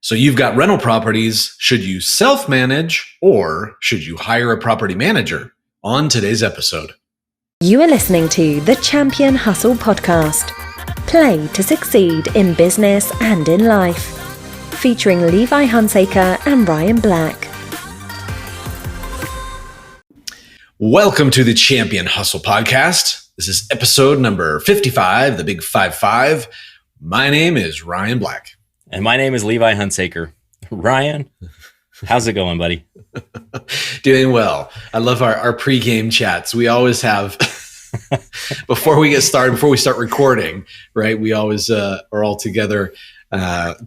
So you've got rental properties. Should you self-manage or should you hire a property manager? On today's episode. You are listening to the Champion Hustle Podcast. Play to succeed in business and in life. Featuring Levi Hunsaker and Ryan Black. Welcome to the Champion Hustle Podcast. This is episode number 55, the big 55. My name is Ryan Black. And my name is Levi Hunsaker. Ryan, how's it going, buddy? Doing well. I love our pregame chats. We always have, before we get started, before we start recording, right? We always are all together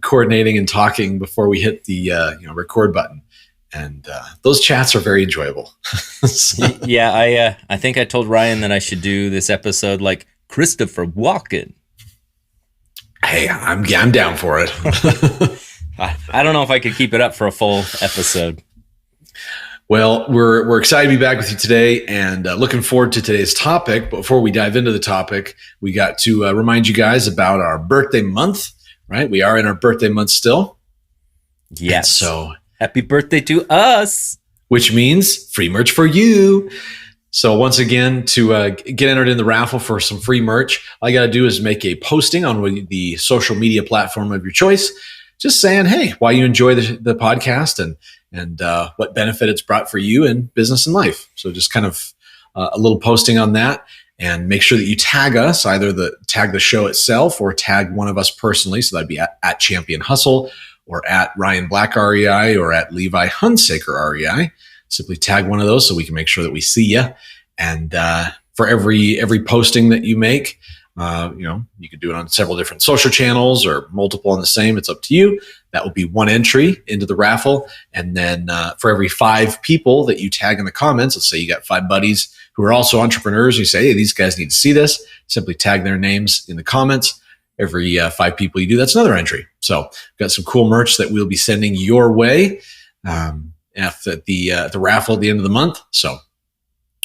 coordinating and talking before we hit the record button. And those chats are very enjoyable. Yeah, I think I told Ryan that I should do this episode like Christopher Walken. Hey, I'm down for it. I don't know if I could keep it up for a full episode. Well, we're excited to be back with you today and looking forward to today's topic. But before we dive into the topic, we got to remind you guys about our birthday month, right? We are in our birthday month still. Yes. And so happy birthday to us. Which means free merch for you. So once again, to get entered in the raffle for some free merch, all you got to do is make a posting on the social media platform of your choice, just saying, hey, why you enjoy the podcast and what benefit it's brought for you in business and life. So just kind of a little posting on that, and make sure that you tag us, either tag the show itself or tag one of us personally. So that'd be at Champion Hustle or at Ryan Black REI or at Levi Hunsaker REI. Simply tag one of those so we can make sure that we see you. And for every posting that you make, you could do it on several different social channels or multiple on the same. It's up to you. That will be one entry into the raffle. And then for every 5 people that you tag in the comments, let's say you got 5 buddies who are also entrepreneurs, you say, hey, these guys need to see this. Simply tag their names in the comments. Every 5 people you do, that's another entry. So we've got some cool merch that we'll be sending your way at the raffle at the end of the month. So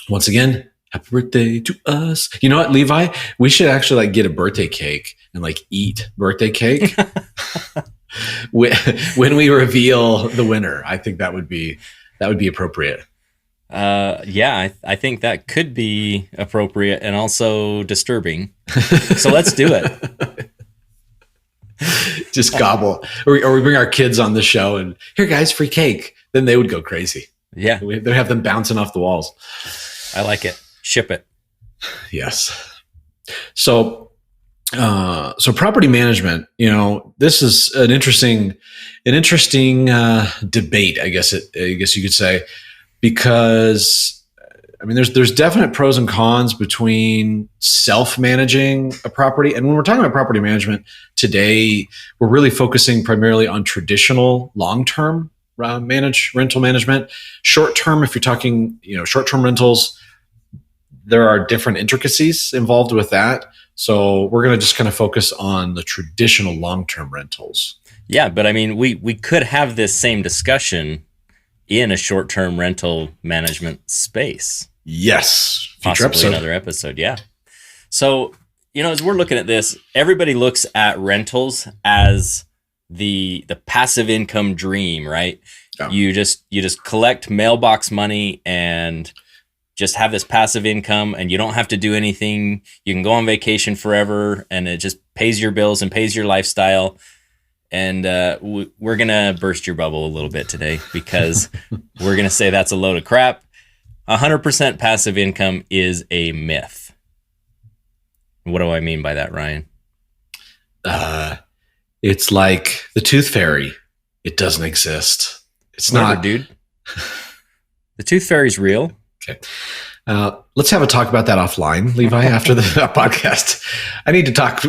once again, happy birthday to us. You know what, Levi? We should actually get a birthday cake and eat birthday cake when we reveal the winner. I think that would be appropriate. Yeah, I think that could be appropriate and also disturbing. So let's do it. Just gobble. Or we bring our kids on the show and, here guys, free cake. Then they would go crazy. Yeah. They'd have them bouncing off the walls. I like it. Ship it. Yes. So property management, this is an interesting debate, I guess you could say, because there's definite pros and cons between self-managing a property. And when we're talking about property management today, we're really focusing primarily on traditional long-term rental management. Short-term, if you're talking, short-term rentals, there are different intricacies involved with that. So we're going to just kind of focus on the traditional long-term rentals. Yeah, but we could have this same discussion in a short-term rental management space. Yes. Future possibly episode. Another episode. Yeah. So, as we're looking at this, everybody looks at rentals as the passive income dream, right? Yeah. You just collect mailbox money and just have this passive income, and you don't have to do anything. You can go on vacation forever, and it just pays your bills and pays your lifestyle. And we're going to burst your bubble a little bit today, because we're going to say that's a load of crap. 100% passive income is a myth. What do I mean by that, Ryan? It's like the tooth fairy. It doesn't exist. It's Whatever, not, dude. The tooth fairy's real. Okay. Let's have a talk about that offline, Levi, after the podcast.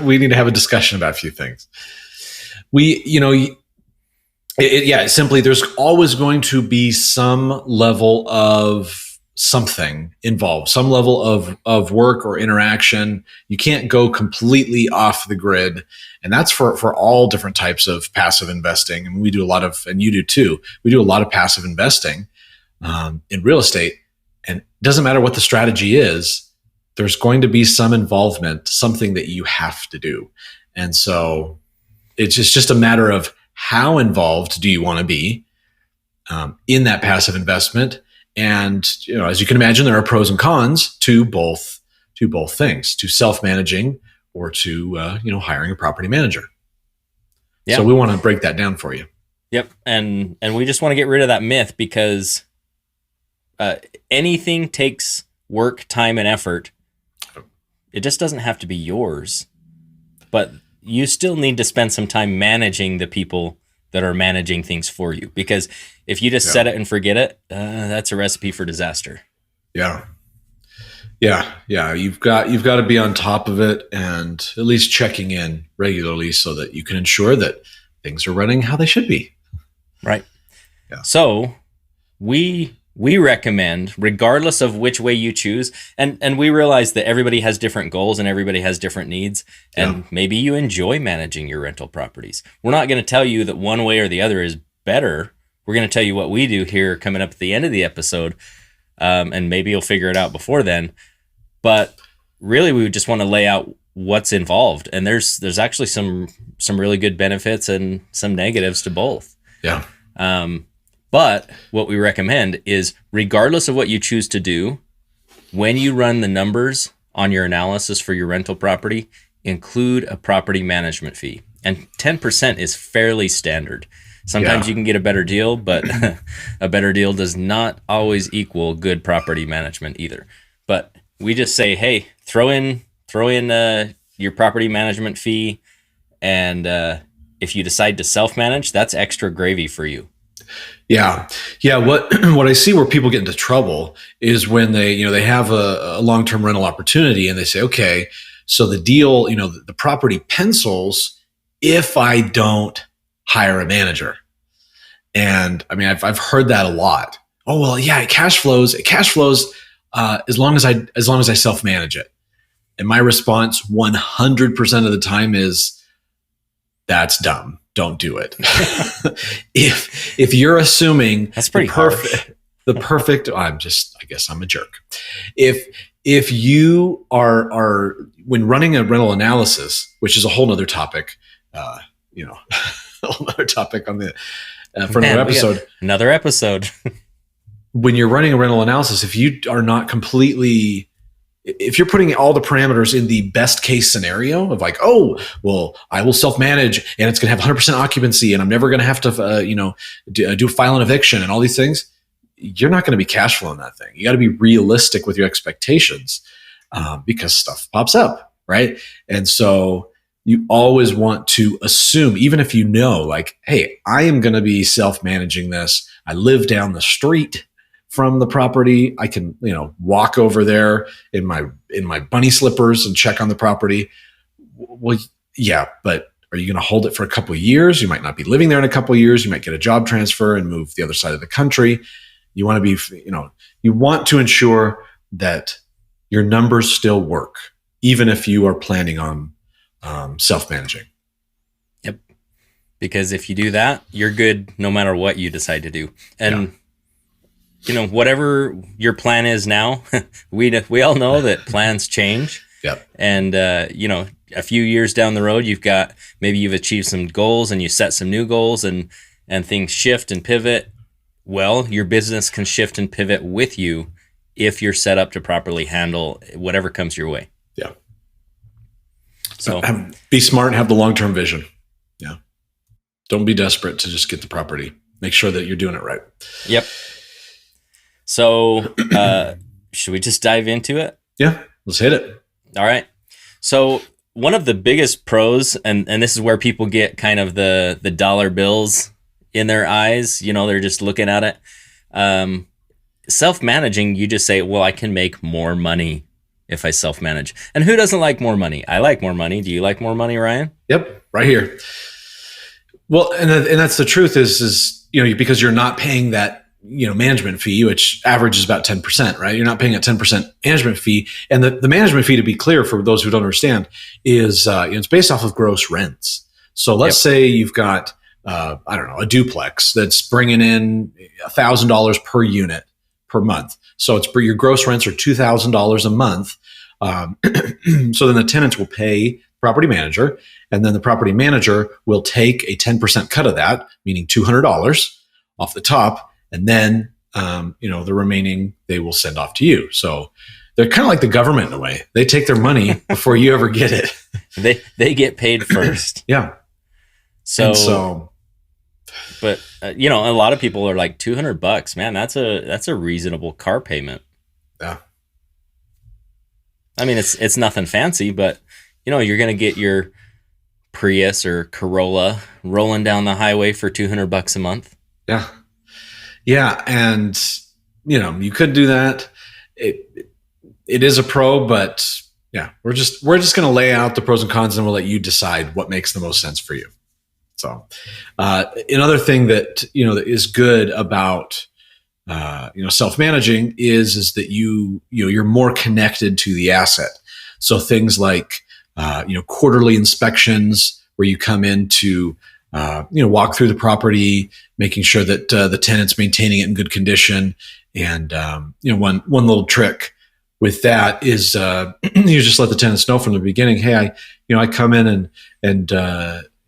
We need to have a discussion about a few things. Simply, there's always going to be some level of something involved, some level of work or interaction. You can't go completely off the grid. And that's for all different types of passive investing. And we do a lot of, and you do too, we do a lot of passive investing in real estate. And it doesn't matter what the strategy is, there's going to be some involvement, something that you have to do. And so it's just a matter of how involved do you want to be in that passive investment? And as you can imagine, there are pros and cons to both things, to self-managing or to hiring a property manager. Yeah. So we want to break that down for you. Yep, and we just want to get rid of that myth, because anything takes work, time, and effort. It just doesn't have to be yours, but you still need to spend some time managing the people that are managing things for you. Because if you just set it and forget it, that's a recipe for disaster. Yeah. You've got to be on top of it and at least checking in regularly so that you can ensure that things are running how they should be. Right. Yeah. So we recommend, regardless of which way you choose, and we realize that everybody has different goals and everybody has different needs, and maybe you enjoy managing your rental properties. We're not going to tell you that one way or the other is better. We're going to tell you what we do here coming up at the end of the episode, and maybe you'll figure it out before then. But really, we just want to lay out what's involved, and there's actually some really good benefits and some negatives to both. Yeah. But what we recommend is, regardless of what you choose to do, when you run the numbers on your analysis for your rental property, include a property management fee. And 10% is fairly standard. Sometimes you can get a better deal, but a better deal does not always equal good property management either. But we just say, hey, throw in your property management fee, and if you decide to self-manage, that's extra gravy for you. Yeah. What I see where people get into trouble is when they have a long-term rental opportunity and they say, okay, so the deal, the property pencils if I don't hire a manager. And I mean, I've heard that a lot. Oh, well, yeah, it cash flows as long as I self-manage it. And my response 100% of the time is, that's dumb. Don't do it. If you're assuming that's pretty the perfect, I guess I'm a jerk. If you are when running a rental analysis, which is a whole nother topic, a whole nother topic on the for another episode. Another episode. When you're running a rental analysis, if you are not completely, if you're putting all the parameters in the best case scenario of like, oh, well, I will self-manage and it's going to have 100% occupancy and I'm never going to have to, do file an eviction and all these things, you're not going to be cash flowing that thing. You got to be realistic with your expectations because stuff pops up, right? And so you always want to assume, even if like, hey, I am going to be self-managing this. I live down the street from the property. I can, walk over there in my bunny slippers and check on the property. Well, yeah, but are you going to hold it for a couple of years? You might not be living there in a couple of years. You might get a job transfer and move the other side of the country. You want to be, you want to ensure that your numbers still work, even if you are planning on self-managing. Yep. Because if you do that, you're good no matter what you decide to do. And whatever your plan is now, we all know that plans change. Yep. And, a few years down the road, maybe you've achieved some goals and you set some new goals and things shift and pivot. Well, your business can shift and pivot with you if you're set up to properly handle whatever comes your way. Yeah. So be smart and have the long-term vision. Yeah. Don't be desperate to just get the property. Make sure that you're doing it right. Yep. So, should we just dive into it? Yeah, let's hit it. All right. So one of the biggest pros, and this is where people get kind of the dollar bills in their eyes, they're just looking at it. Self-managing, you just say, well, I can make more money if I self-manage. And who doesn't like more money? I like more money. Do you like more money, Ryan? Yep, right here. Well, and that's the truth is because you're not paying that management fee, which averages about 10%, right? You're not paying a 10% management fee. And the management fee, to be clear for those who don't understand, is it's based off of gross rents. So let's say you've got, a duplex that's bringing in $1,000 per unit per month. So your gross rents are $2,000 a month. So then the tenants will pay property manager, and then the property manager will take a 10% cut of that, meaning $200 off the top, and then the remaining they will send off to you. So they're kind of like the government in a way. They take their money before you ever get it. They get paid first. Yeah. But a lot of people are like $200, man. That's a reasonable car payment. Yeah. I mean, it's nothing fancy, but you're going to get your Prius or Corolla rolling down the highway for $200 a month. Yeah. Yeah. And, you could do that. It is a pro, but yeah, we're just going to lay out the pros and cons, and we'll let you decide what makes the most sense for you. So, another thing that, that is good about, self-managing is that you're more connected to the asset. So things like, quarterly inspections where you come in to, walk through the property, making sure that the tenant's maintaining it in good condition. And, one little trick with that is, you just let the tenants know from the beginning, hey, I come in and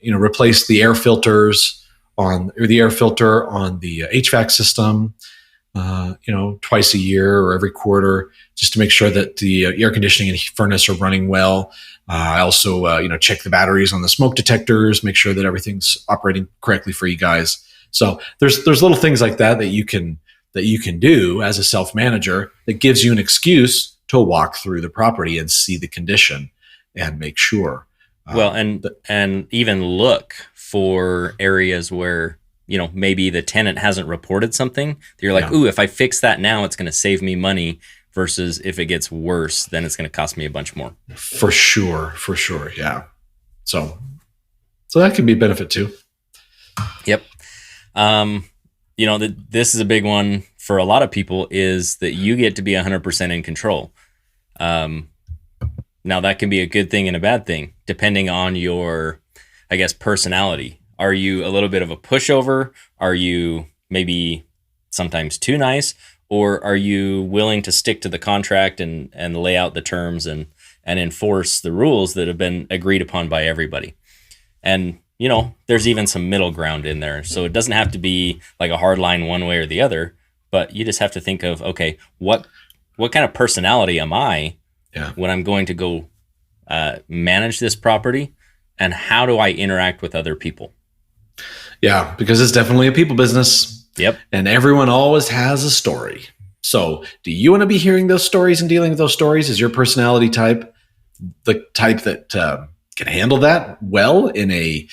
replace the air filters on the HVAC system, twice a year or every quarter, just to make sure that the air conditioning and furnace are running well. I also, check the batteries on the smoke detectors, make sure that everything's operating correctly for you guys. So there's little things like that you can do as a self-manager that gives you an excuse to walk through the property and see the condition and make sure. Well, and even look for areas where, maybe the tenant hasn't reported something. You're like, ooh, if I fix that now, it's going to save me money, versus if it gets worse, then it's going to cost me a bunch more. For sure. Yeah. So that can be a benefit too. Yep. This is a big one for a lot of people, is that you get to be 100% in control. Now that can be a good thing and a bad thing, depending on your, I guess, personality. Are you a little bit of a pushover? Are you maybe sometimes too nice? Or are you willing to stick to the contract and lay out the terms and enforce the rules that have been agreed upon by everybody? And, there's even some middle ground in there. So it doesn't have to be like a hard line one way or the other, but you just have to think of, okay, what kind of personality am I when I'm going to go manage this property, and how do I interact with other people? Yeah, because it's definitely a people business. Yep. And everyone always has a story. So do you want to be hearing those stories and dealing with those stories? Is your personality type the type that can handle that well in a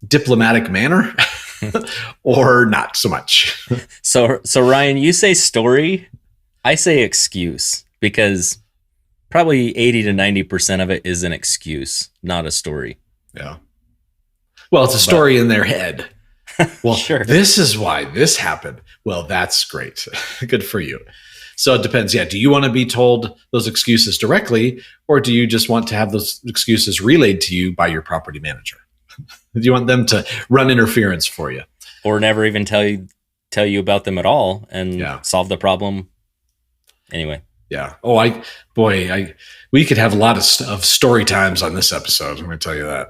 diplomatic manner or not so much? So Ryan, you say story, I say excuse, because probably 80 to 90% of it is an excuse, not a story. Yeah. Well, it's a story in their head. Well, sure. This is why this happened. Well, that's great. Good for you. So it depends. Yeah. Do you want to be told those excuses directly, or do you just want to have those excuses relayed to you by your property manager? Do you want them to run interference for you? Or never even tell you about them at all and solve the problem anyway? Yeah. Oh, we could have a lot of story times on this episode. I'm going to tell you that.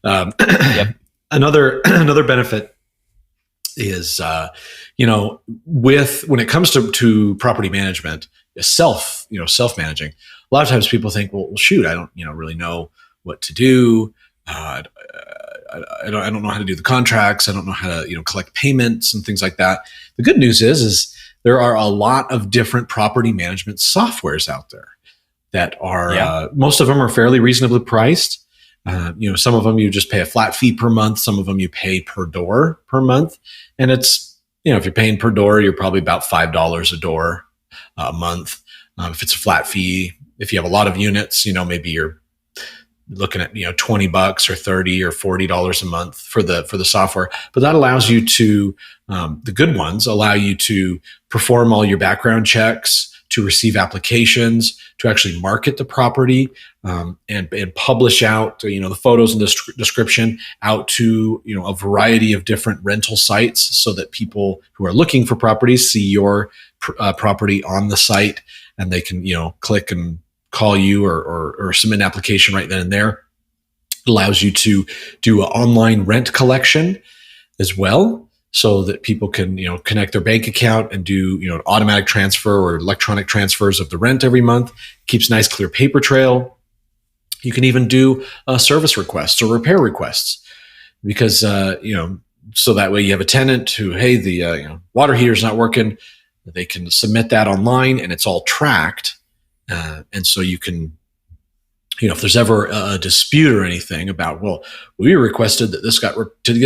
Yep. Another benefit is, when it comes to property management, self-managing, a lot of times people think, well, shoot, I don't, really know what to do. I don't know how to do the contracts. I don't know how to, collect payments and things like that. The good news is there are a lot of different property management softwares out there that are, most of them are fairly reasonably priced. Some of them you just pay a flat fee per month. Some of them you pay per door per month. And it's, if you're paying per door, you're probably about $5 a door a month. If it's a flat fee, if you have a lot of units, maybe you're looking at, $20 or $30 or $40 a month for the software. But that allows you to, the good ones allow you to perform all your background checks, to receive applications, to actually market the property, and publish out, the photos and the description out to, a variety of different rental sites, so that people who are looking for properties see your property on the site, and they can, click and call you or submit an application right then and there. It allows you to do an online rent collection as well, so that people can, connect their bank account and do, an automatic transfer or electronic transfers of the rent every month. Keeps a nice clear paper trail. You can even do service requests or repair requests because, so that way you have a tenant who, hey, the water heater's not working. They can submit that online and it's all tracked. And so you can, if there's ever a dispute or anything about, well, we requested that this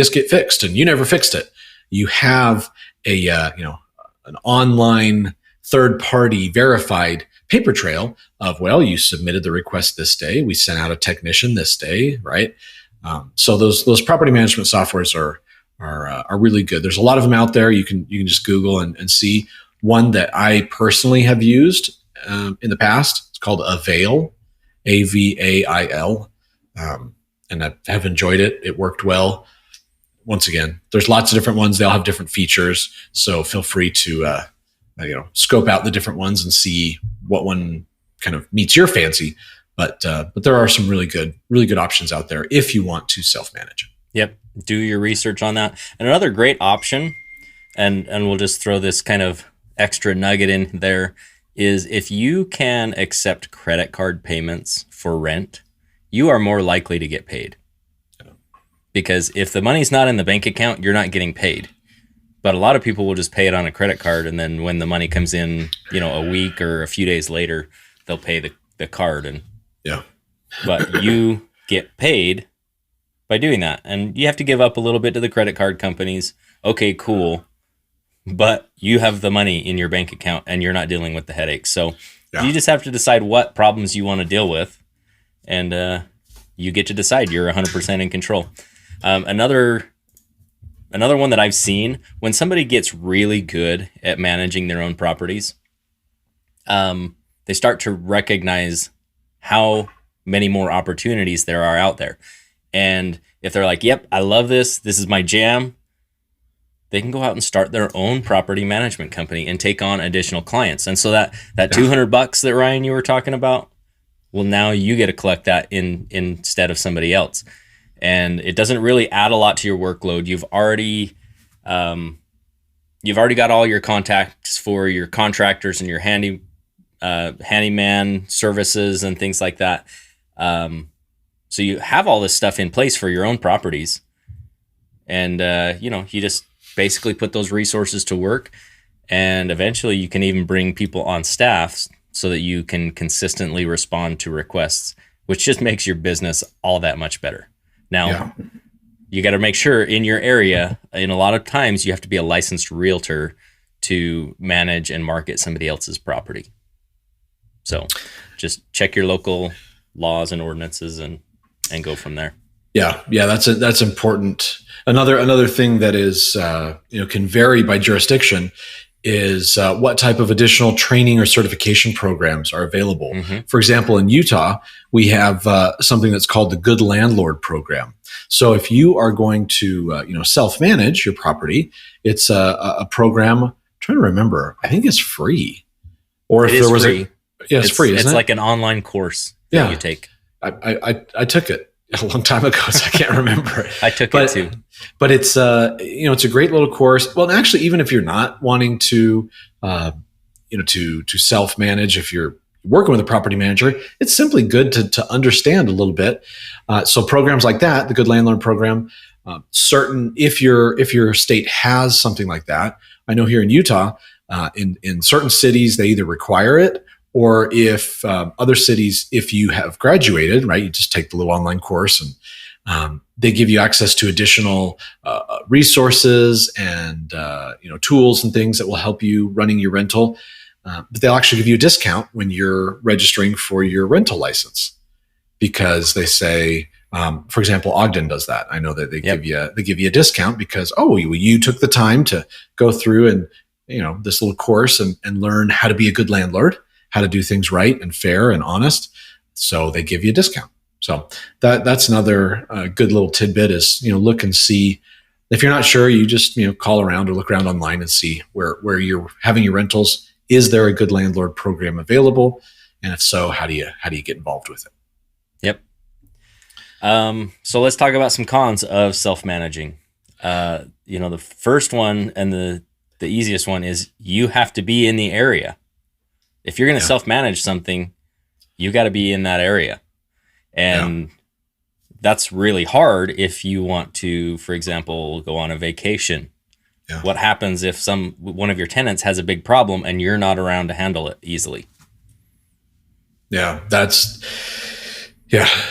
get fixed and you never fixed it. You have an online third-party verified paper trail of, well, you submitted the request this day. We sent out a technician this day, right? So those property management softwares are really good. There's a lot of them out there. You can just Google and see. One that I personally have used in the past. It's called Avail, Avail, and I have enjoyed it. It worked well. Once again, there's lots of different ones. They all have different features. So feel free to, scope out the different ones and see what one kind of meets your fancy. But there are some really good options out there if you want to self-manage. Yep. Do your research on that. And another great option, and we'll just throw this kind of extra nugget in there, is if you can accept credit card payments for rent, you are more likely to get paid. Because if the money's not in the bank account, you're not getting paid. But a lot of people will just pay it on a credit card, and then when the money comes in, a week or a few days later, they'll pay the card. And but you get paid by doing that, and you have to give up a little bit to the credit card companies. Okay, cool, but you have the money in your bank account, and you're not dealing with the headaches. So you just have to decide what problems you want to deal with, and you get to decide. You're 100% in control. Another one that I've seen, when somebody gets really good at managing their own properties, they start to recognize how many more opportunities there are out there. And if they're like, yep, I love this is my jam, they can go out and start their own property management company and take on additional clients. And so that $200 that Ryan, you were talking about, well, now you get to collect that instead of somebody else. And it doesn't really add a lot to your workload. You've already got all your contacts for your contractors and your handyman services and things like that. So you have all this stuff in place for your own properties, and you just basically put those resources to work, and eventually you can even bring people on staff so that you can consistently respond to requests, which just makes your business all that much better. Now, you got to make sure in your area, and a lot of times you have to be a licensed realtor to manage and market somebody else's property. So just check your local laws and ordinances and go from there. Yeah, that's important. Another thing that is can vary by jurisdiction is what type of additional training or certification programs are available. Mm-hmm. For example, in Utah, we have something that's called the Good Landlord Program. So if you are going to self-manage your property, it's a program. I'm trying to remember, I think it's free. Or if there was free. It's free. Isn't it's it? Like an online course that you take. I took it a long time ago, so I can't remember. I took it too. But it's it's a great little course. Well, actually, even if you're not wanting to to self-manage, if you're working with a property manager, it's simply good to understand a little bit. So programs like that, the Good Landlord Program, if your state has something like that. I know here in Utah, in certain cities they either require it, or if other cities, if you have graduated, right, you just take the little online course and they give you access to additional resources and tools and things that will help you running your rental. But they'll actually give you a discount when you're registering for your rental license, because they say, for example, Ogden does that. I know that they give you a discount because you took the time to go through and this little course and learn how to be a good landlord, how to do things right and fair and honest. So they give you a discount. So that's another good little tidbit is, look and see. If you're not sure, you just, call around or look around online and see where you're having your rentals. Is there a Good Landlord Program available? And if so, how do you get involved with it? Yep. So let's talk about some cons of self-managing. The first one and the easiest one is you have to be in the area. If you're going to self-manage something, you got to be in that area. And that's really hard if you want to, for example, go on a vacation. Yeah. What happens if one of your tenants has a big problem and you're not around to handle it easily? Yeah,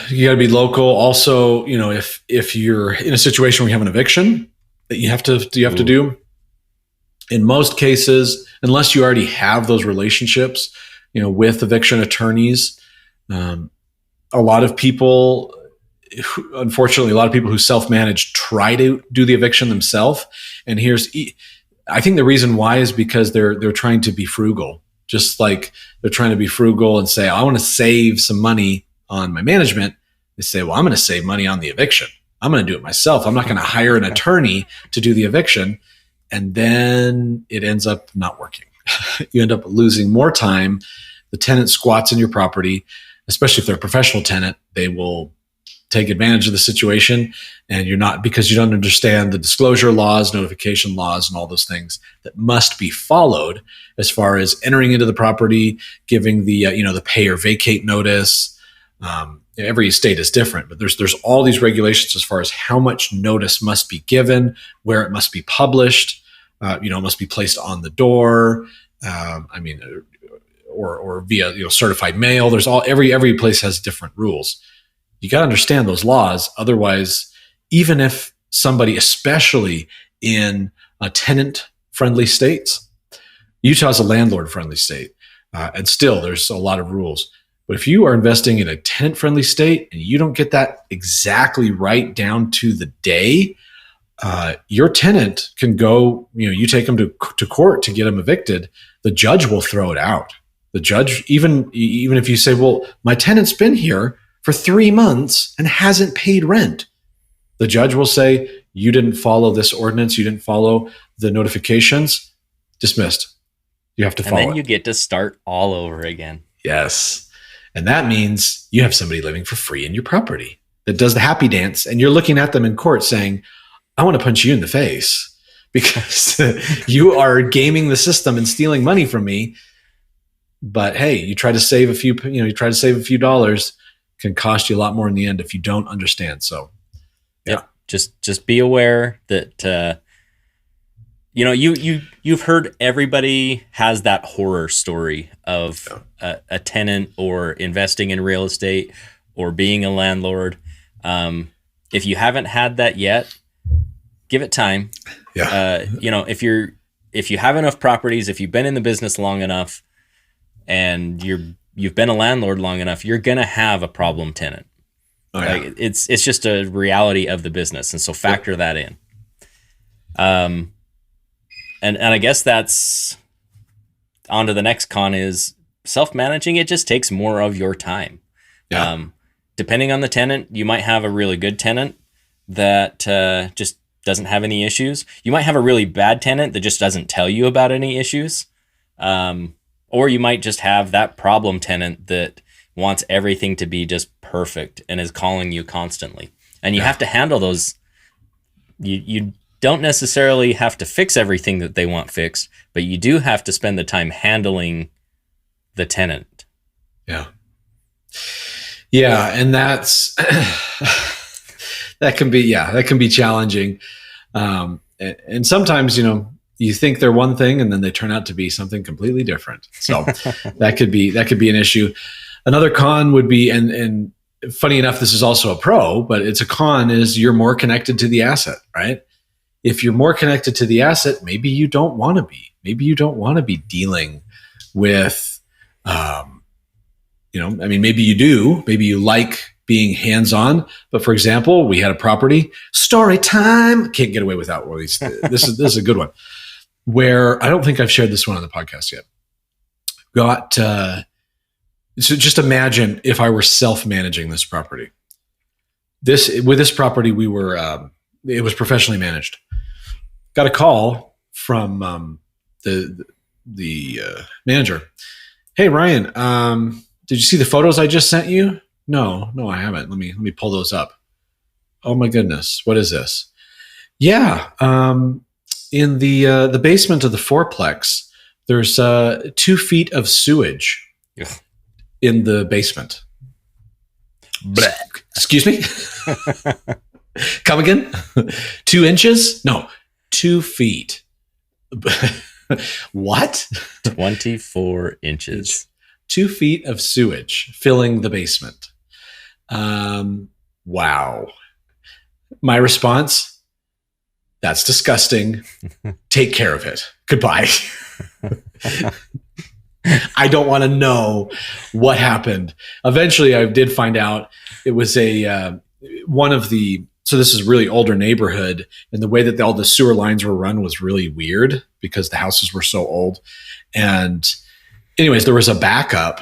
you got to be local. Also, if you're in a situation where you have an eviction that you have to do, in most cases, unless you already have those relationships, with eviction attorneys, a lot of people who self-manage try to do the eviction themselves. And I think the reason why is because they're trying to be frugal. Just like they're trying to be frugal and say, I want to save some money on my management. They say, well, I'm going to save money on the eviction. I'm going to do it myself. I'm not going to hire an attorney to do the eviction. And then it ends up not working. You end up losing more time. The tenant squats in your property, especially if they're a professional tenant. They will take advantage of the situation, and because you don't understand the disclosure laws, notification laws, and all those things that must be followed as far as entering into the property, giving the the pay or vacate notice. Every state is different, but there's all these regulations as far as how much notice must be given, where it must be published. It must be placed on the door. Or via certified mail. There's every place has different rules. You got to understand those laws. Otherwise, even if somebody, especially in a tenant-friendly states, Utah's a landlord-friendly state, and still there's a lot of rules. But if you are investing in a tenant-friendly state and you don't get that exactly right down to the day, your tenant can go. You take them to court to get them evicted. The judge will throw it out. The judge, even if you say, well, my tenant's been here for 3 months and hasn't paid rent, the judge will say, you didn't follow this ordinance, you didn't follow the notifications, dismissed. You have to follow it. And then you get to start all over again. Yes. And that means you have somebody living for free in your property that does the happy dance, and you're looking at them in court saying, I want to punch you in the face because you are gaming the system and stealing money from me. But hey, you try to save a few dollars, can cost you a lot more in the end if you don't understand. So, yeah, just be aware that you've heard everybody has that horror story of a tenant or investing in real estate or being a landlord. If you haven't had that yet, give it time. Yeah. If you have enough properties, if you've been in the business long enough, and you've been a landlord long enough, you're gonna have a problem tenant. Oh, yeah. Like it's just a reality of the business, and so factor that in. And I guess that's on to the next con is self-managing. It just takes more of your time. Yeah. Depending on the tenant, you might have a really good tenant that just doesn't have any issues. You might have a really bad tenant that just doesn't tell you about any issues. Or you might just have that problem tenant that wants everything to be just perfect and is calling you constantly. And you have to handle those. You don't necessarily have to fix everything that they want fixed, but you do have to spend the time handling the tenant. Yeah. Yeah. And that's, that can be challenging. And sometimes, you think they're one thing and then they turn out to be something completely different. So that could be an issue. Another con would be, and funny enough, this is also a pro, but it's a con, is you're more connected to the asset, right? If you're more connected to the asset, maybe you don't want to be. Maybe you don't want to be dealing with, maybe you do. Maybe you like being hands-on. But for example, we had a property, story time. Can't get away without one of these. This is a good one. Where I don't think I've shared this one on the podcast yet. So just imagine if I were self-managing this property. With this property, we were it was professionally managed. Got a call from the manager. Hey Ryan, Did you see the photos I just sent you? No, I haven't. Let me pull those up. Oh my goodness, what is this? Yeah, in the basement of the fourplex, there's 2 feet of sewage in the basement. Blech. Excuse me? Come again? 2 inches? No, 2 feet. What? 24 inches. 2 feet of sewage filling the basement. Wow. My response, that's disgusting. Take care of it. Goodbye. I don't want to know what happened. Eventually, I did find out it was so this is a really older neighborhood, and the way that all the sewer lines were run was really weird because the houses were so old. And anyways, there was a backup.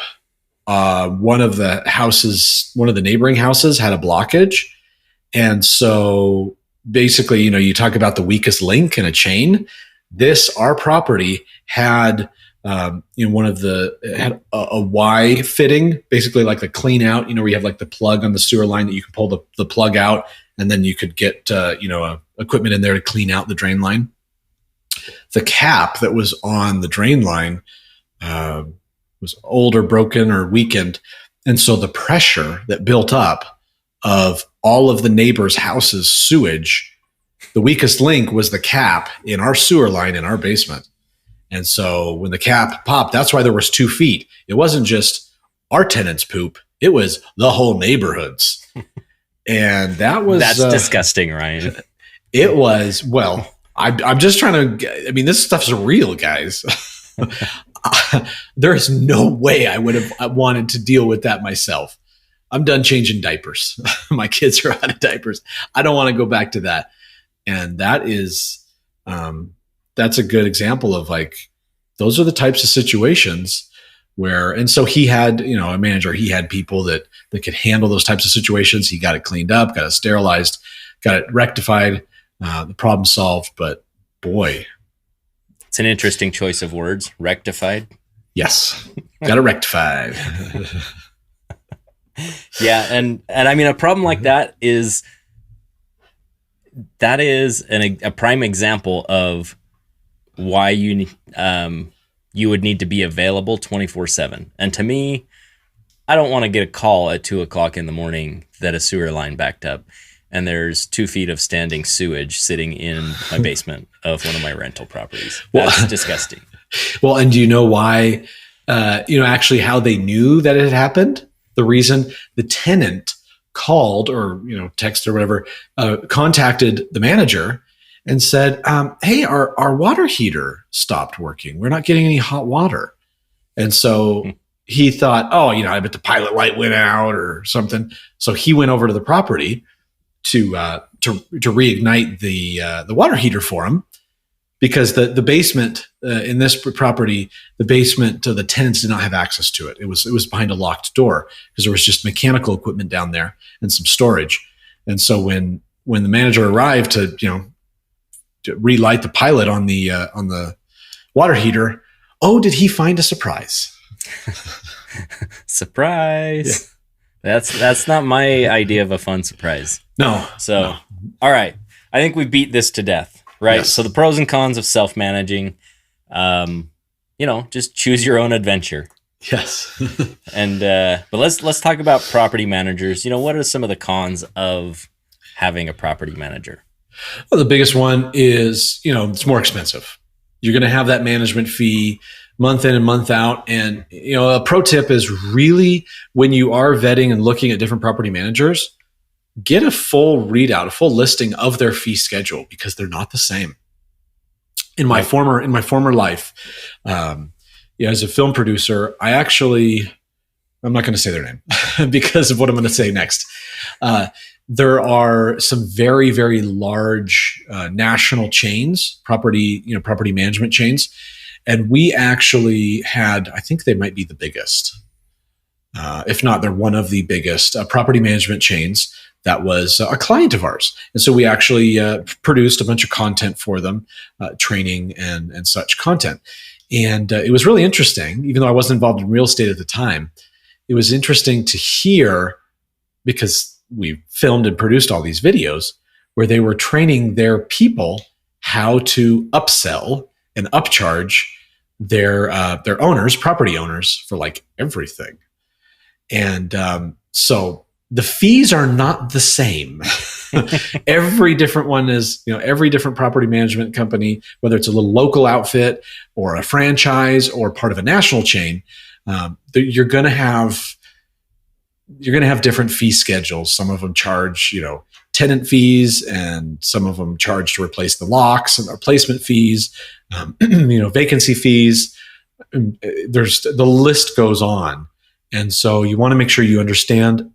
One of the neighboring houses had a blockage. And so basically, you talk about the weakest link in a chain. Our property had, had a Y fitting, basically like the clean out, where you have like the plug on the sewer line that you can pull the plug out, and then you could get, equipment in there to clean out the drain line. The cap that was on the drain line was old or broken or weakened. And so the pressure that built up of all of the neighbors' houses' sewage, the weakest link was the cap in our sewer line in our basement. And so when the cap popped, that's why there was 2 feet. It wasn't just our tenants' poop. It was the whole neighborhood's. And that's disgusting, Ryan. It was, well, I'm just trying to, this stuff's real, guys. There's no way I would have wanted to deal with that myself. I'm done changing diapers. My kids are out of diapers. I don't want to go back to that. And that is, that's a good example of like, those are the types of situations where, and so he had, a manager, he had people that could handle those types of situations. He got it cleaned up, got it sterilized, got it rectified, the problem solved. But boy, it's an interesting choice of words. Rectified. Yes. Got it rectified. Yeah. And a problem like that is a prime example of why you would need to be available 24/7. And to me, I don't want to get a call at 2:00 in the morning that a sewer line backed up and there's 2 feet of standing sewage sitting in my basement of one of my rental properties. That's disgusting. Well, and do you know why, actually how they knew that it had happened? The reason the tenant called or, texted or whatever, contacted the manager and said, hey, our water heater stopped working. We're not getting any hot water. And so he thought, I bet the pilot light went out or something. So he went over to the property to reignite the water heater for him, because the basement in this property, the basement, the tenants did not have access to it. It was behind a locked door because there was just mechanical equipment down there and some storage. And so when the manager arrived to relight the pilot on the water heater, did he find a surprise? Surprise. Yeah. That's not my idea of a fun surprise. No. So, no. All right. I think we beat this to death, right? Yes. So the pros and cons of self-managing, just choose your own adventure. Yes. And, but let's talk about property managers. What are some of the cons of having a property manager? Well, the biggest one is, it's more expensive. You're going to have that management fee month in and month out. And, a pro tip is really, when you are vetting and looking at different property managers, get a full readout, a full listing of their fee schedule, because they're not the same. In my former life, as a film producer, I'm not going to say their name because of what I'm going to say next. There are some very, very large national chains, property management chains. And we actually had, I think they might be the biggest. If not, they're one of the biggest property management chains. That was a client of ours. And so we actually produced a bunch of content for them, training and such content. And it was really interesting, even though I wasn't involved in real estate at the time. it was interesting to hear, because we filmed and produced all these videos where they were training their people how to upsell and upcharge their owners, property owners, for like everything. And so the fees are not the same. Every different one is, every different property management company, whether it's a little local outfit or a franchise or part of a national chain, you're going to have different fee schedules. Some of them charge, tenant fees, and some of them charge to replace the locks and replacement fees, vacancy fees. The list goes on. And so you want to make sure you understand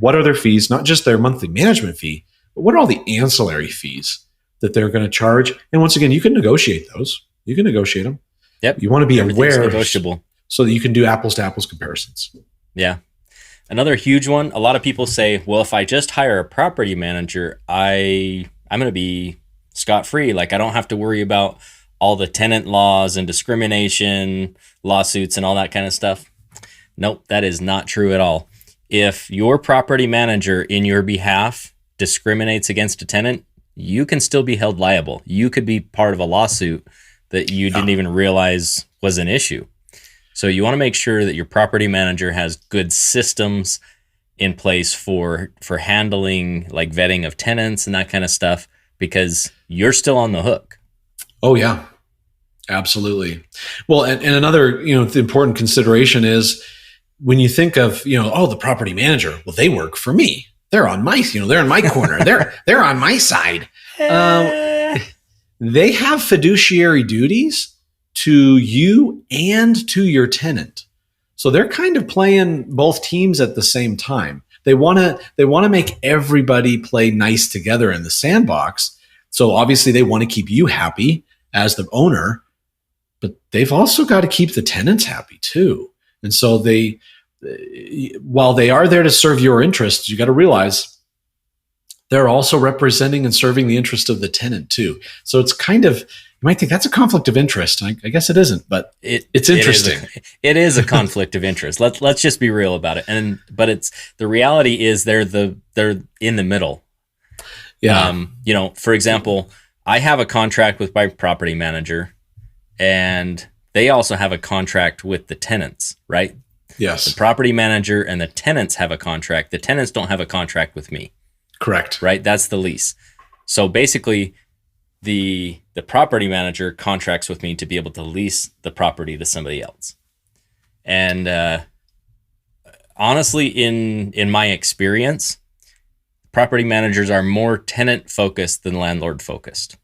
what are their fees, not just their monthly management fee, but what are all the ancillary fees that they're going to charge. And once again, you can negotiate those. You can negotiate them. Yep. You want to be aware, negotiable, so that you can do apples to apples comparisons. Yeah. Another huge one. A lot of people say, well, if I just hire a property manager, I'm going to be scot-free. Like, I don't have to worry about all the tenant laws and discrimination lawsuits and all that kind of stuff. Nope, that is not true at all. If your property manager in your behalf discriminates against a tenant, you can still be held liable. You could be part of a lawsuit that you didn't even realize was an issue. So you want to make sure that your property manager has good systems in place for handling like vetting of tenants and that kind of stuff, because you're still on the hook. Oh yeah, absolutely. Well, and another, the important consideration is when you think of, the property manager, well, they work for me. They're on my, they're in my corner. They're on my side. They have fiduciary duties to you and to your tenant. So they're kind of playing both teams at the same time. They want to make everybody play nice together in the sandbox. So obviously they want to keep you happy as the owner, but they've also got to keep the tenants happy too. And so while they are there to serve your interests, you got to realize they're also representing and serving the interest of the tenant too. So it's kind of, you might think that's a conflict of interest. I guess it isn't, but it's interesting. It is a conflict of interest. Let's just be real about it. But it's the reality is they're in the middle. Yeah. For example, I have a contract with my property manager, and they also have a contract with the tenants, right? Yes. The property manager and the tenants have a contract. The tenants don't have a contract with me. Correct. Right? That's the lease. So basically, the property manager contracts with me to be able to lease the property to somebody else. And honestly, in my experience, property managers are more tenant focused than landlord focused.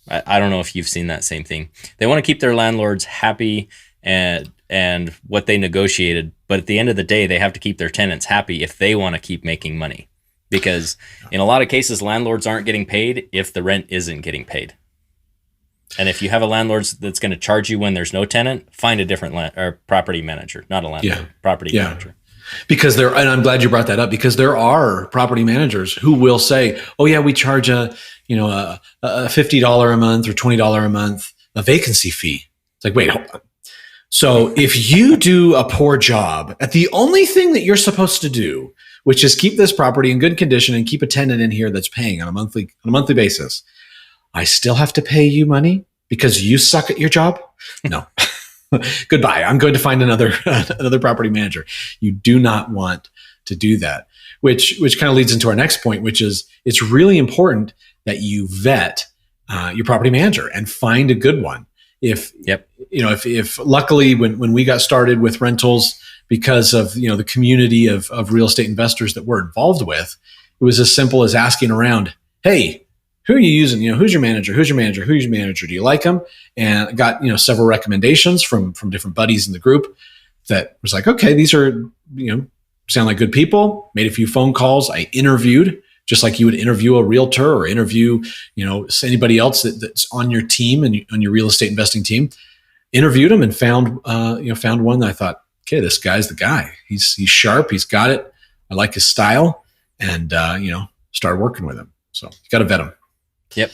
I don't know if you've seen that same thing. They want to keep their landlords happy and what they negotiated, but at the end of the day, they have to keep their tenants happy if they want to keep making money. Because in a lot of cases, landlords aren't getting paid if the rent isn't getting paid. And if you have a landlord that's going to charge you when there's no tenant, find a different property manager, not a landlord, property manager. Because and I'm glad you brought that up, because there are property managers who will say, oh yeah, we charge a $50 a month or $20 a month, a vacancy fee. It's like, wait, hold on. So if you do a poor job at the only thing that you're supposed to do, which is keep this property in good condition and keep a tenant in here that's paying on a monthly basis, I still have to pay you money because you suck at your job? No. Goodbye. I'm going to find another property manager. You do not want to do that, which kind of leads into our next point, which is it's really important that you vet your property manager and find a good one. If luckily when we got started with rentals, because of the community of real estate investors that we're involved with, it was as simple as asking around, hey, who are you using? Who's your manager? Who's your manager? Who's your manager? Do you like them? And I got several recommendations from different buddies in the group that was like, okay, these are sound like good people. Made a few phone calls. I interviewed, just like you would interview a realtor or interview anybody else that's on your team and on your real estate investing team. Interviewed them and found one that I thought, okay, this guy's the guy. He's sharp. He's got it. I like his style, and started working with him. So you got to vet him. Yep.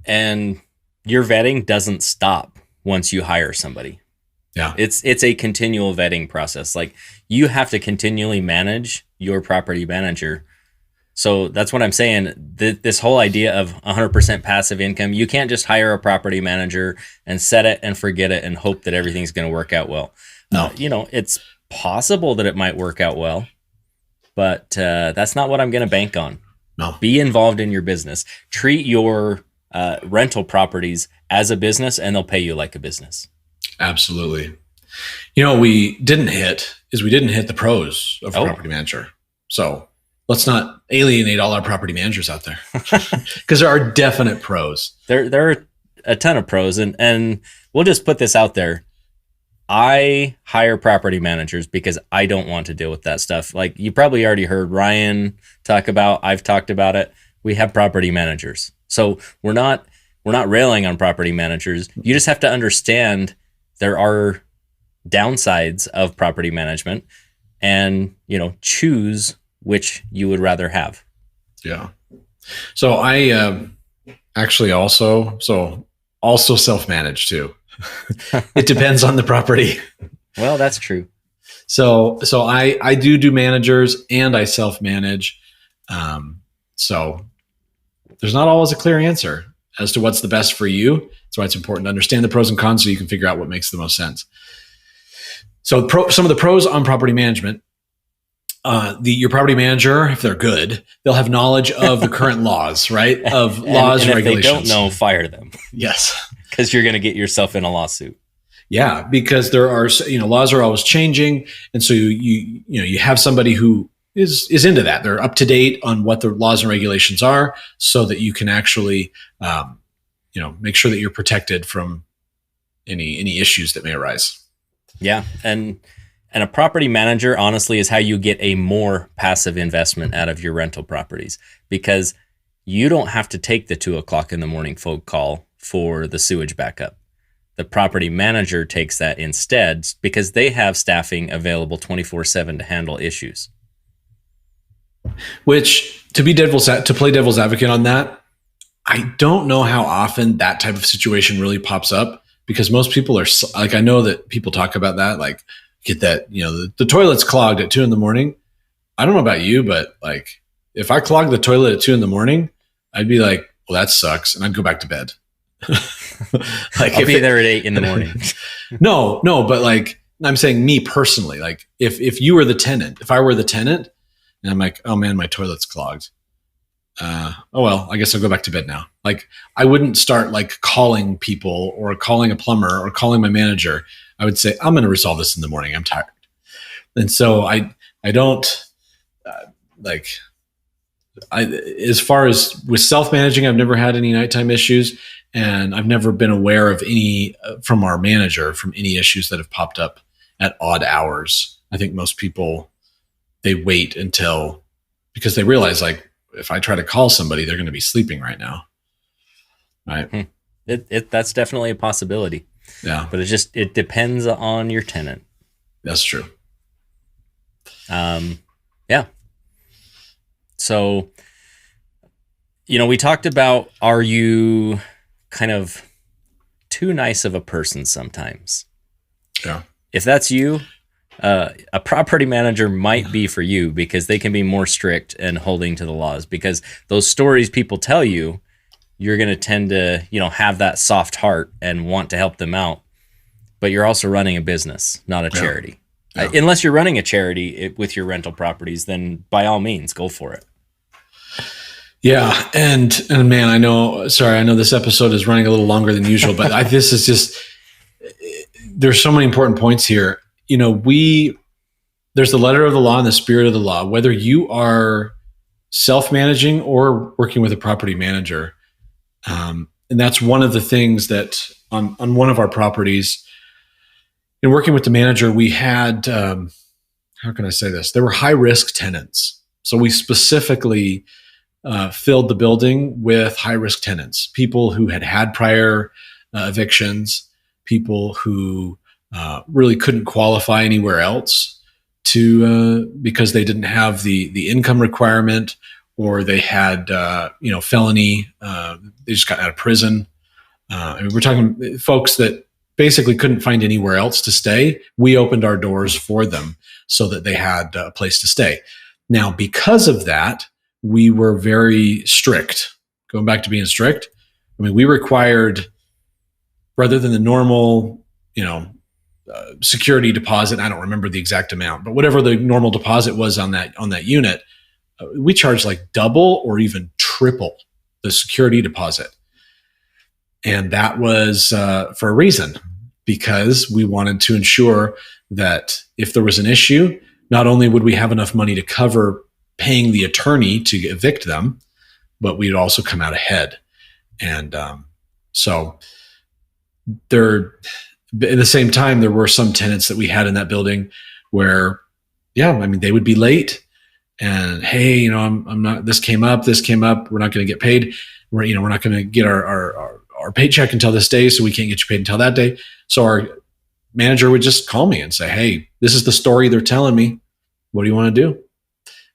And your vetting doesn't stop once you hire somebody. Yeah. It's a continual vetting process. Like, you have to continually manage your property manager. So that's what I'm saying. This whole idea of 100% passive income, you can't just hire a property manager and set it and forget it and hope that everything's going to work out well. No. It's possible that it might work out well, but that's not what I'm going to bank on. No. Be involved in your business. Treat your rental properties as a business, and they'll pay you like a business. Absolutely. We didn't hit the pros of a property manager. So let's not alienate all our property managers out there, because there are definite pros. There are a ton of pros, and we'll just put this out there. I hire property managers because I don't want to deal with that stuff. Like, you probably already heard Ryan talk about, I've talked about it. We have property managers. So we're not railing on property managers. You just have to understand there are downsides of property management, and, choose which you would rather have. Yeah. So I actually also self-manage too. It depends on the property. Well, that's true. So I do managers, and I self-manage. So there's not always a clear answer as to what's the best for you. That's why it's important to understand the pros and cons so you can figure out what makes the most sense. So some of the pros on property management, your property manager, if they're good, they'll have knowledge of the current laws, right? Of laws and regulations. If they don't know, fire them. Yes. Because you're going to get yourself in a lawsuit. Yeah, because there are, laws are always changing. And so you have somebody who is into that. They're up to date on what the laws and regulations are, so that you can actually, make sure that you're protected from any issues that may arise. Yeah. And a property manager, honestly, is how you get a more passive investment out of your rental properties, because you don't have to take the 2:00 in the morning phone call for the sewage backup. The property manager takes that instead, because they have staffing available 24/7 to handle issues. Which, to play devil's advocate on that, I don't know how often that type of situation really pops up, because most people are like, I know that people talk about that, like, get that, the toilet's clogged at 2 a.m. I don't know about you, but like, if I clogged the toilet at 2 a.m, I'd be like, well, that sucks. And I'd go back to bed. Like, I'll be there at 8 a.m. No, but like, I'm saying me personally, like if you were the tenant, if I were the tenant and I'm like, oh man, my toilet's clogged. Oh, well, I guess I'll go back to bed now. Like, I wouldn't start like calling people or calling a plumber or calling my manager. I would say, I'm going to resolve this in the morning. I'm tired. And so I don't as far as with self-managing, I've never had any nighttime issues, and I've never been aware of any from our manager, from any issues that have popped up at odd hours. I think most people, they wait until, because they realize, like, if I try to call somebody, they're going to be sleeping right now. Right. That's definitely a possibility. Yeah. But it depends on your tenant. That's true. Yeah. So, we talked about, are you kind of too nice of a person sometimes? Yeah. If that's you, a property manager might be for you, because they can be more strict and holding to the laws, because those stories people tell you, you're going to tend to, have that soft heart and want to help them out. But you're also running a business, not a charity. Yeah. Unless you're running a charity with your rental properties, then by all means, go for it. Yeah. And man, I know this episode is running a little longer than usual, but this is just, there's so many important points here. There's the letter of the law and the spirit of the law, whether you are self-managing or working with a property manager. And that's one of the things that on one of our properties, in working with the manager, we had, how can I say this? There were high-risk tenants. So we specifically filled the building with high-risk tenants, people who had prior evictions, people who really couldn't qualify anywhere else because they didn't have the income requirement, or they had felony. They just got out of prison. We're talking folks that basically couldn't find anywhere else to stay, we opened our doors for them so that they had a place to stay. Now, because of that, we were very strict. Going back to being strict, I mean, we required, rather than the normal, security deposit, I don't remember the exact amount, but whatever the normal deposit was on that unit, we charged like double or even triple the security deposit. And that was for a reason, because we wanted to ensure that if there was an issue, not only would we have enough money to cover paying the attorney to evict them, but we'd also come out ahead. And so there, at the same time, there were some tenants that we had in that building where, they would be late and, hey, I'm not, this came up, we're not going to get paid. We're not going to get our paycheck until this day, so we can't get you paid until that day. So our manager would just call me and say, hey, this is the story they're telling me. What do you want to do?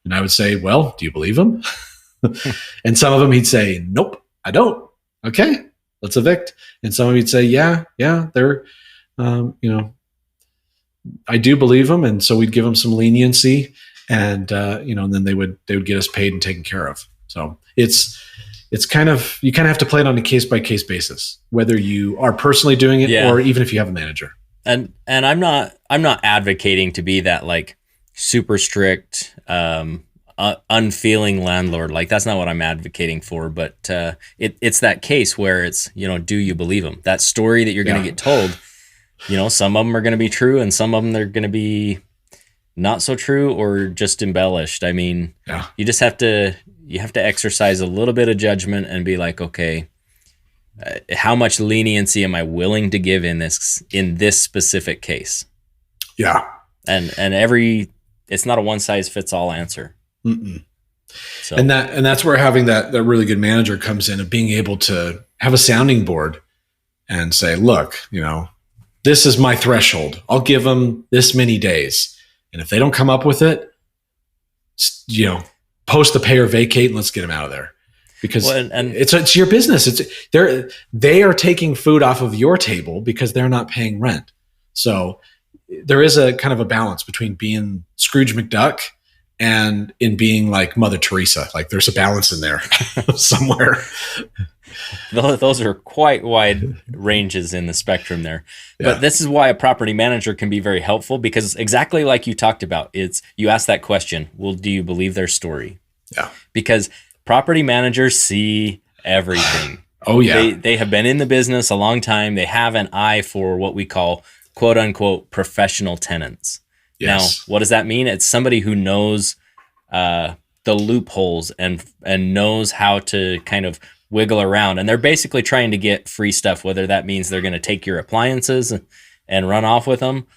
And I would say, well, do you believe them? And some of them he'd say, nope, I don't. Okay, let's evict. And some of them he'd say, yeah, they're, I do believe them. And so we'd give them some leniency, and and then they would get us paid and taken care of. So it's kind of, you kind of have to play it on a case by case basis, whether you are personally doing it or even if you have a manager. And I'm not advocating to be that like super strict, unfeeling landlord. Like that's not what I'm advocating for, but it's that case where it's, do you believe them? That story that you're going to get told, some of them are going to be true and some of them they're going to be not so true or just embellished. I mean, you just have to exercise a little bit of judgment and be like, okay, how much leniency am I willing to give in this specific case? Yeah. And it's not a one size fits all answer. Mm-mm. So. And that's where having that really good manager comes in, of being able to have a sounding board and say, look, this is my threshold. I'll give them this many days. And if they don't come up with it, post the pay or vacate and let's get them out of there. Because it's your business. They are taking food off of your table because they're not paying rent. So there is a kind of a balance between being Scrooge McDuck and in being like Mother Teresa. Like there's a balance in there somewhere. Those are quite wide ranges in the spectrum there. But this is why a property manager can be very helpful, because exactly like you talked about, you ask that question, well, do you believe their story? Yeah. Because property managers see everything. Oh yeah. They have been in the business a long time. They have an eye for what we call quote unquote professional tenants. Yes. Now, what does that mean? It's somebody who knows the loopholes and knows how to kind of wiggle around. And they're basically trying to get free stuff, whether that means they're going to take your appliances and run off with them,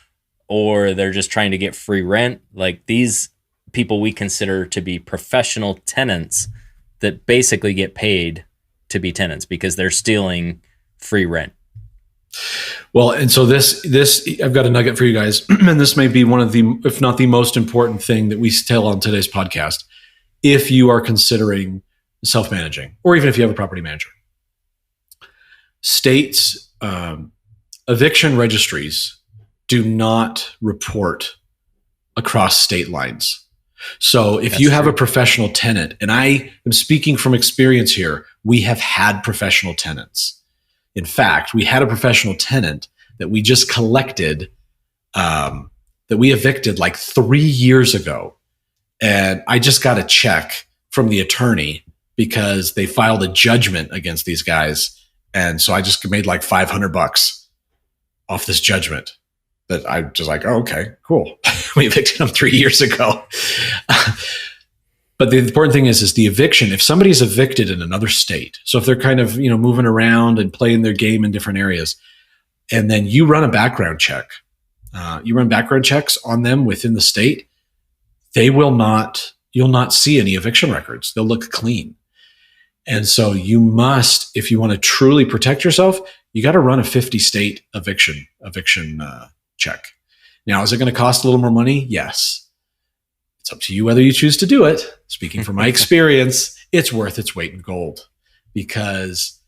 or they're just trying to get free rent. Like these people we consider to be professional tenants that basically get paid to be tenants because they're stealing free rent. Well, and so this I've got a nugget for you guys, and this may be one of the, if not the most important thing that we tell on today's podcast. If you are considering self-managing, or even if you have a property manager, states, eviction registries do not report across state lines. So if you have a professional tenant, and I am speaking from experience here, we have had professional tenants. In fact, we had a professional tenant that we just collected, that we evicted like 3 years ago. And I just got a check from the attorney because they filed a judgment against these guys. And so I just made like $500 off this judgment that I just like, oh, okay, cool. We evicted them 3 years ago. But the important thing is the eviction. If somebody's evicted in another state, so if they're kind of, moving around and playing their game in different areas, and then you run a background check, you run background checks on them within the state, you'll not see any eviction records. They'll look clean. And so you must, if you want to truly protect yourself, you got to run a 50 state eviction check. Now, is it going to cost a little more money? Yes. It's up to you whether you choose to do it. Speaking from my experience, it's worth its weight in gold, because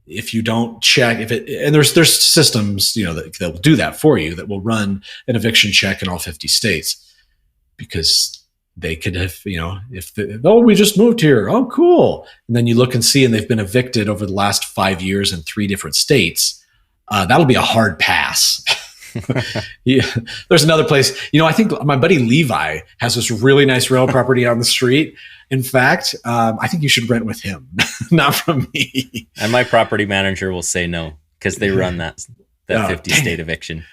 if you don't check and there's systems, that will do that for you, that will run an eviction check in all 50 states, because they could have, we just moved here. Oh, cool. And then you look and see, and they've been evicted over the last 5 years in 3 different states. That'll be a hard pass. Yeah. There's another place, I think my buddy Levi has this really nice rental property on the street. In fact, I think you should rent with him, not from me. And my property manager will say no, because they run that 50 state eviction.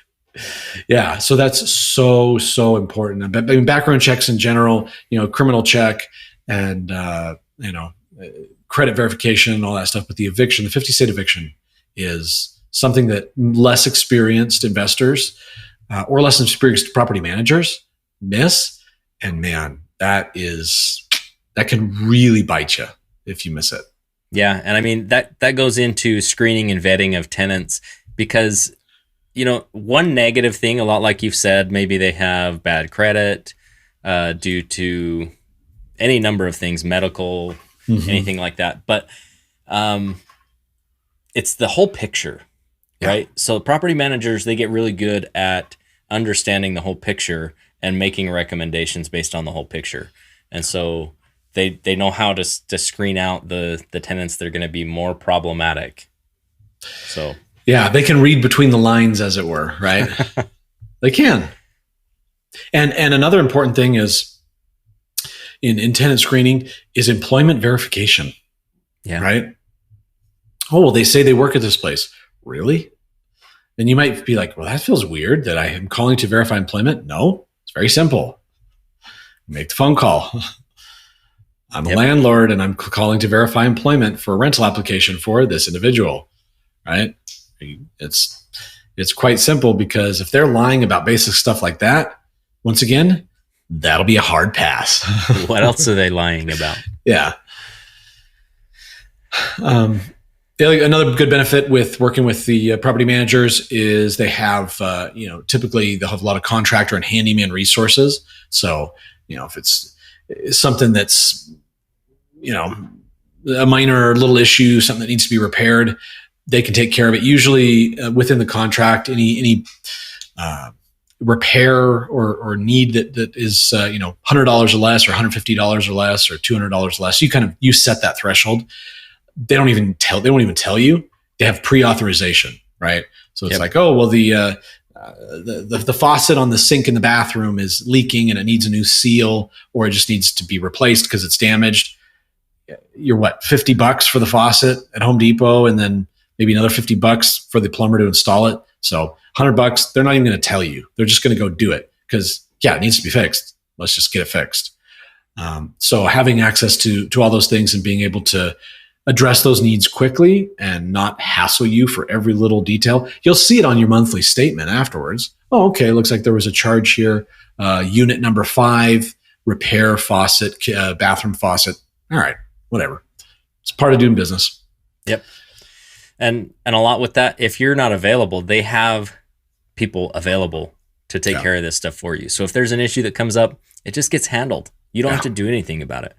Yeah. So that's so important. But background checks in general, criminal check and, credit verification and all that stuff. But the 50 state eviction is something that less experienced investors or less experienced property managers miss. And man, that can really bite you if you miss it. Yeah. And I mean, that goes into screening and vetting of tenants, because, one negative thing, a lot like you've said, maybe they have bad credit due to any number of things, medical, anything like that. But it's the whole picture, right? So property managers, they get really good at understanding the whole picture and making recommendations based on the whole picture. And so they know how to screen out the tenants that are going to be more problematic. So yeah, they can read between the lines, as it were, right? They can. And another important thing is in tenant screening is employment verification. Yeah. Right? Oh, well, they say they work at this place. Really? And you might be like, well, that feels weird that I am calling to verify employment. No, it's very simple. Make the phone call. I'm a landlord and I'm calling to verify employment for a rental application for this individual, right? It's quite simple, because if they're lying about basic stuff like that, once again, that'll be a hard pass. What else are they lying about? Yeah. Another good benefit with working with the property managers is they have, typically they'll have a lot of contractor and handyman resources. So, if it's something that's, a minor little issue, something that needs to be repaired, they can take care of it. Usually within the contract, any repair or need that is, $100 or less, or $150 or less, or $200 less, you set that threshold. They don't even tell you. They have pre-authorization, right? So it's like, oh, well, the faucet on the sink in the bathroom is leaking and it needs a new seal, or it just needs to be replaced because it's damaged. You're $50 for the faucet at Home Depot, and then maybe another $50 for the plumber to install it. So $100, they're not even going to tell you. They're just going to go do it because, it needs to be fixed. Let's just get it fixed. So having access to all those things and being able to address those needs quickly and not hassle you for every little detail. You'll see it on your monthly statement afterwards. Oh, okay. Looks like there was a charge here. Unit number 5, repair faucet, bathroom faucet. All right, whatever. It's part of doing business. Yep. And a lot with that, if you're not available, they have people available to take care of this stuff for you. So if there's an issue that comes up, it just gets handled. You don't have to do anything about it.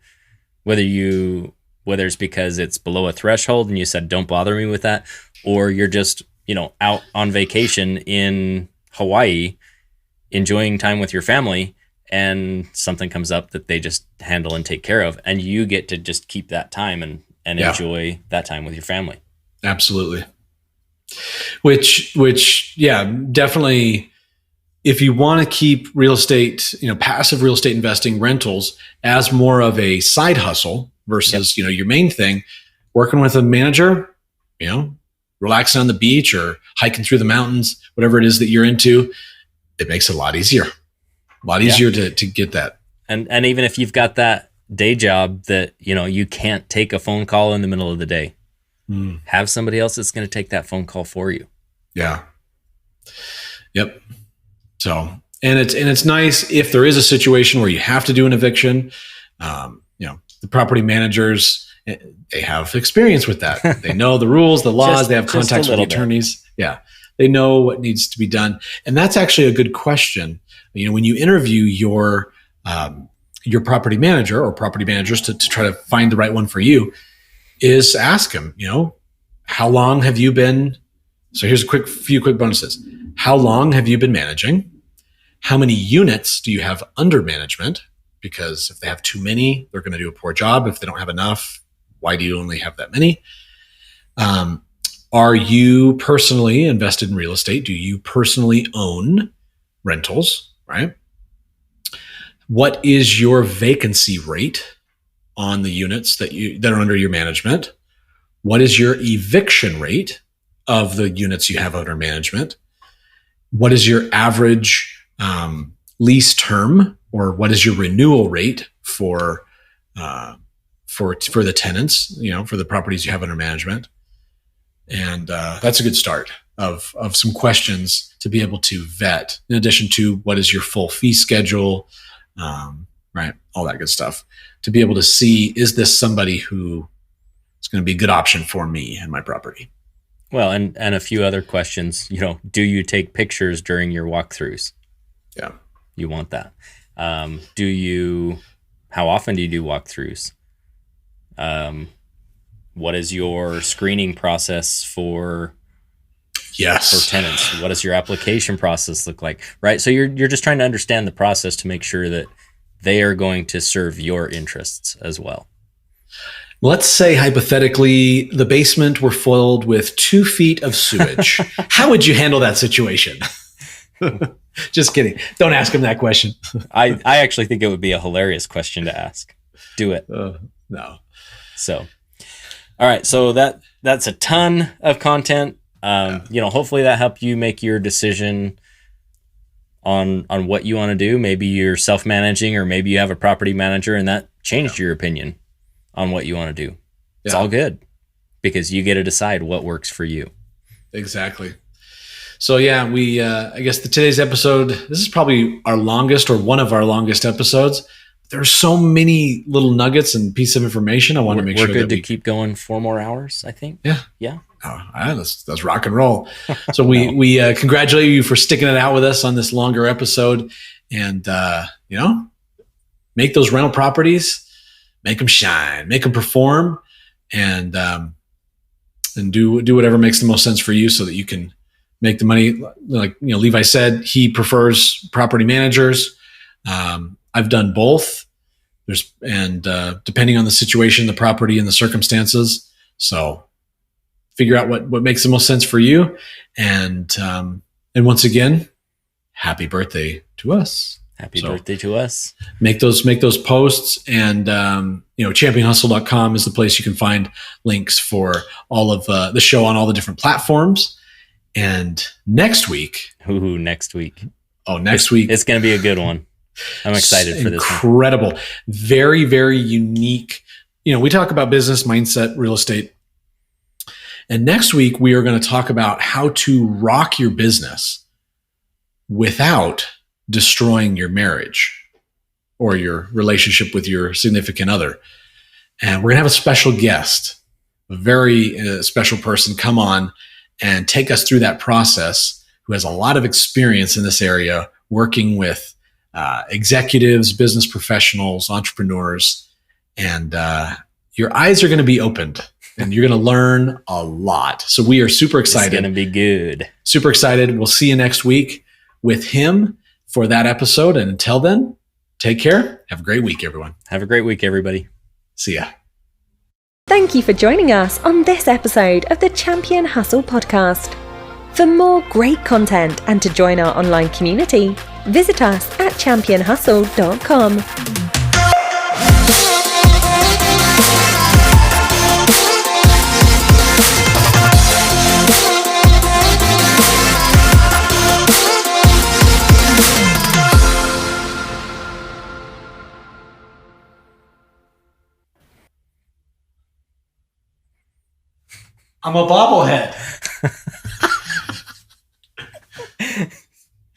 Whether it's because it's below a threshold and you said, don't bother me with that, or you're just, out on vacation in Hawaii, enjoying time with your family, and something comes up that they just handle and take care of, and you get to just keep that time and enjoy that time with your family. Absolutely. Which, definitely, if you want to keep real estate, passive real estate investing, rentals as more of a side hustle versus, your main thing, working with a manager, relaxing on the beach or hiking through the mountains, whatever it is that you're into, it makes it a lot easier to get that. And even if you've got that day job that, you can't take a phone call in the middle of the day, have somebody else that's going to take that phone call for you. Yeah. Yep. So, and it's nice if there is a situation where you have to do an eviction, the property managers, they have experience with that. They know the rules, the laws, they have contacts with the attorneys. Bit. Yeah. They know what needs to be done. And that's actually a good question. When you interview your property manager or property managers to try to find the right one for you, is ask them, How long have you been? So here's a few quick bonuses. How long have you been managing? How many units do you have under management? Because if they have too many, they're going to do a poor job. If they don't have enough, why do you only have that many? Are you personally invested in real estate? Do you personally own rentals, right? What is your vacancy rate on the units that are under your management? What is your eviction rate of the units you have under management? What is your average lease term, or what is your renewal rate for the tenants, for the properties you have under management? And that's a good start of some questions to be able to vet, in addition to what is your full fee schedule, right? All that good stuff, to be able to see, is this somebody who is going to be a good option for me and my property? Well, and a few other questions, do you take pictures during your walkthroughs? Yeah. You want that. How often do you do walkthroughs? What is your screening process for tenants? What does your application process look like? Right. So you're just trying to understand the process to make sure that they are going to serve your interests as well. Let's say hypothetically the basement were filled with 2 feet of sewage. How would you handle that situation? Just kidding. Don't ask him that question. I actually think it would be a hilarious question to ask. Do it. No. So, all right. So that's a ton of content. Hopefully that helped you make your decision on what you want to do. Maybe you're self-managing, or maybe you have a property manager and that changed your opinion on what you want to do. It's all good, because you get to decide what works for you. Exactly. So we, I guess today's episode, this is probably our longest, or one of our longest episodes. There's so many little nuggets and pieces of information. I want to make sure we're good to keep going 4 more hours, I think. Yeah. Yeah. That's rock and roll. So we congratulate you for sticking it out with us on this longer episode, and make those rental properties, make them shine, make them perform, and do whatever makes the most sense for you, so that you can make the money. Like Levi said, he prefers property managers. I've done both. Depending on the situation, the property, and the circumstances. So figure out what makes the most sense for you. And once again, happy birthday to us. Happy birthday to us. Make those posts, and championhustle.com is the place you can find links for all of the show on all the different platforms. And next week. Next week. Oh, next week. It's going to be a good one. I'm excited for this one. Incredible. Very, very unique. We talk about business, mindset, real estate. And next week, we are going to talk about how to rock your business without destroying your marriage or your relationship with your significant other. And we're going to have a special guest, a very special person, come on and take us through that process, who has a lot of experience in this area, working with executives, business professionals, entrepreneurs, and your eyes are going to be opened, and you're going to learn a lot. So we are super excited. It's going to be good. Super excited. We'll see you next week with him for that episode. And until then, take care. Have a great week, everyone. Have a great week, everybody. See ya. Thank you for joining us on this episode of the Champion Hustle podcast. For more great content and to join our online community, visit us at championhustle.com. I'm a bobblehead.